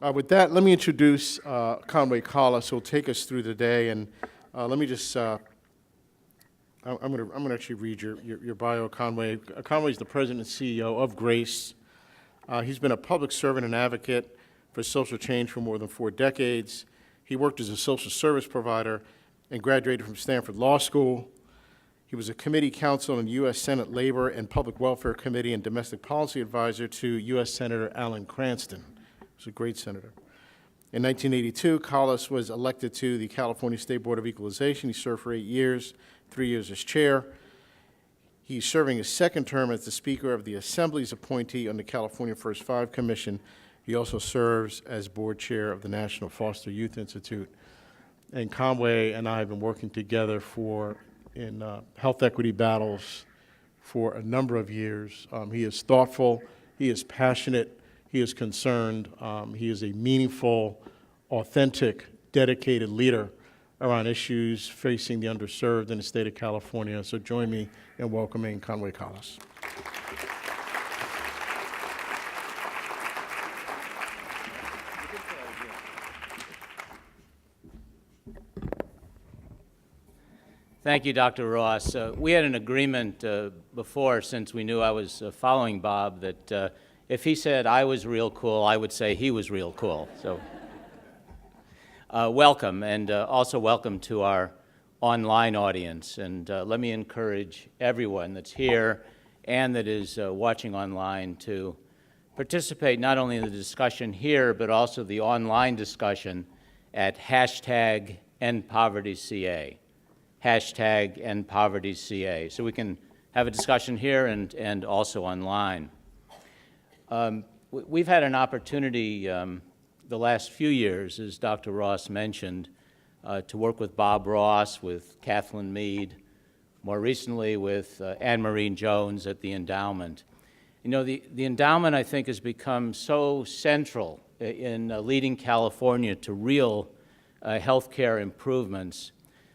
With that, let me introduce Conway Collis, who will take us through the day. And let me just, I'm gonna actually read your bio, Conway. Conway is the president and CEO of GRACE. He's been a public servant and advocate for social change for more than 4 decades. He worked as a social service provider and graduated from Stanford Law School. He was a committee counsel in the U.S. Senate Labor and Public Welfare Committee and domestic policy advisor to U.S. Senator Alan Cranston. He was a great senator. In 1982, Collis was elected to the California State Board of Equalization. He served for 8 years, 3 years as chair. He's serving his second term as the Speaker of the Assembly's appointee on the California First Five Commission. He also serves as board chair of the National Foster Youth Institute. And Conway and I have been working together in health equity battles for a number of years. He is thoughtful, he is passionate, he is concerned, he is a meaningful, authentic, dedicated leader around issues facing the underserved in the state of California. So join me in welcoming Conway Collis. Thank you, Dr. Ross. We had an agreement before, since we knew I was following Bob, that if he said I was real cool, I would say he was real cool. So welcome, and also welcome to our online audience. And let me encourage everyone that's here and that is watching online to participate not only in the discussion here, but also the online discussion at #EndPovertyCA. #EndPovertyCA. So we can have a discussion here and also online. We've had an opportunity the last few years, as Dr. Ross mentioned, to work with Bob Ross, with Kathleen Mead, more recently with Anne-Marie Jones at the endowment. You know, the endowment, I think, has become so central in leading California to real healthcare improvements.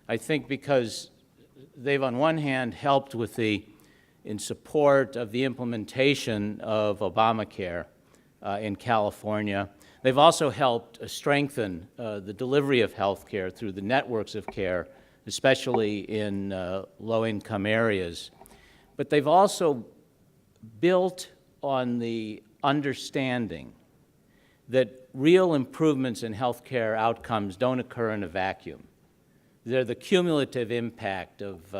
I think because they've, on one hand, helped with in support of the implementation of Obamacare in California. They've also helped strengthen the delivery of health care through the networks of care, especially in low-income areas. But they've also built on the understanding that real improvements in health care outcomes don't occur in a vacuum. They're the cumulative impact of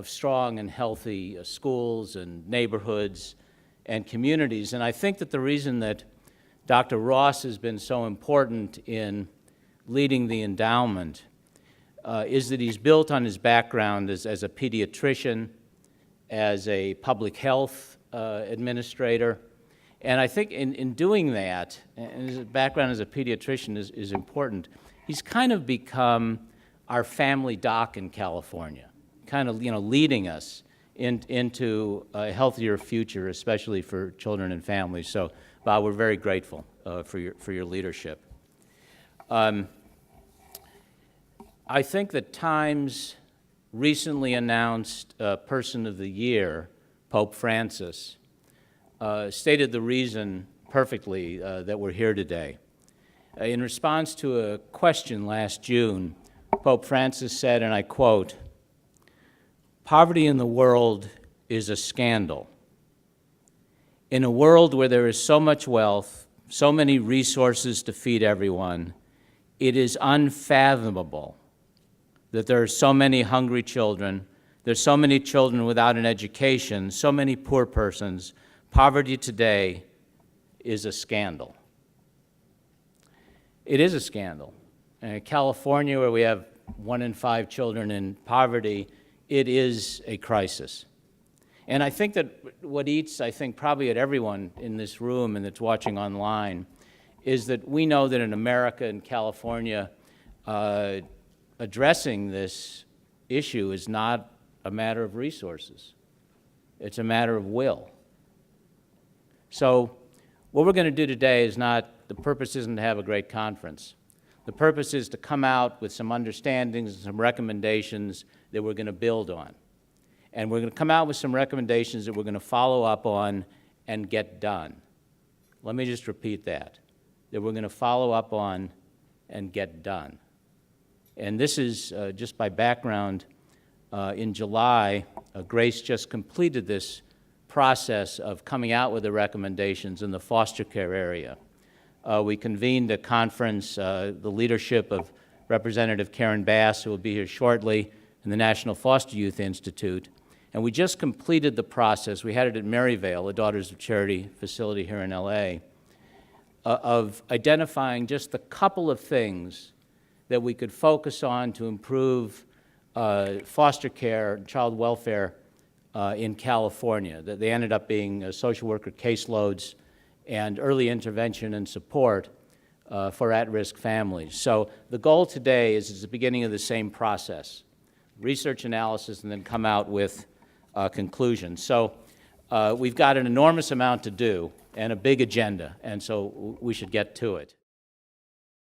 strong and healthy schools and neighborhoods and communities. And I think that the reason that Dr. Ross has been so important in leading the endowment is that he's built on his background as a pediatrician, as a public health administrator. And I think in doing that, and his background as a pediatrician is important, he's kind of become our family doc in California, kind of, leading us into a healthier future, especially for children and families. So, Bob, we're very grateful for your leadership. I think that Times recently announced Person of the Year, Pope Francis, stated the reason perfectly that we're here today. In response to a question last June, Pope Francis said, and I quote, "Poverty in the world is a scandal. In a world where there is so much wealth, so many resources to feed everyone, it is unfathomable that there are so many hungry children, there's so many children without an education, so many poor persons. Poverty today is a scandal." It is a scandal. In California, where we have 1 in 5 children in poverty, it is a crisis. And I think that what eats, probably at everyone in this room and that's watching online, is that we know that in America and California, addressing this issue is not a matter of resources. It's a matter of will. So what we're going to do today is the purpose isn't to have a great conference. The purpose is to come out with some understandings and some recommendations that we're going to build on. And we're going to come out with some recommendations that we're going to follow up on and get done. Let me just repeat that. that we're going to follow up on and get done. And this is, just by background, in July, Grace just completed this process of coming out with the recommendations in the foster care area. We convened a conference, the leadership of Representative Karen Bass, who will be here shortly, and the National Foster Youth Institute. And we just completed the process. We had it at Maryvale, a Daughters of Charity facility here in LA, of identifying just a couple of things that we could focus on to improve foster care and child welfare in California. That they ended up being social worker caseloads and early intervention and support for at-risk families. So the goal today is the beginning of the same process, research analysis, and then come out with conclusions. So we've got an enormous amount to do and a big agenda, and so we should get to it.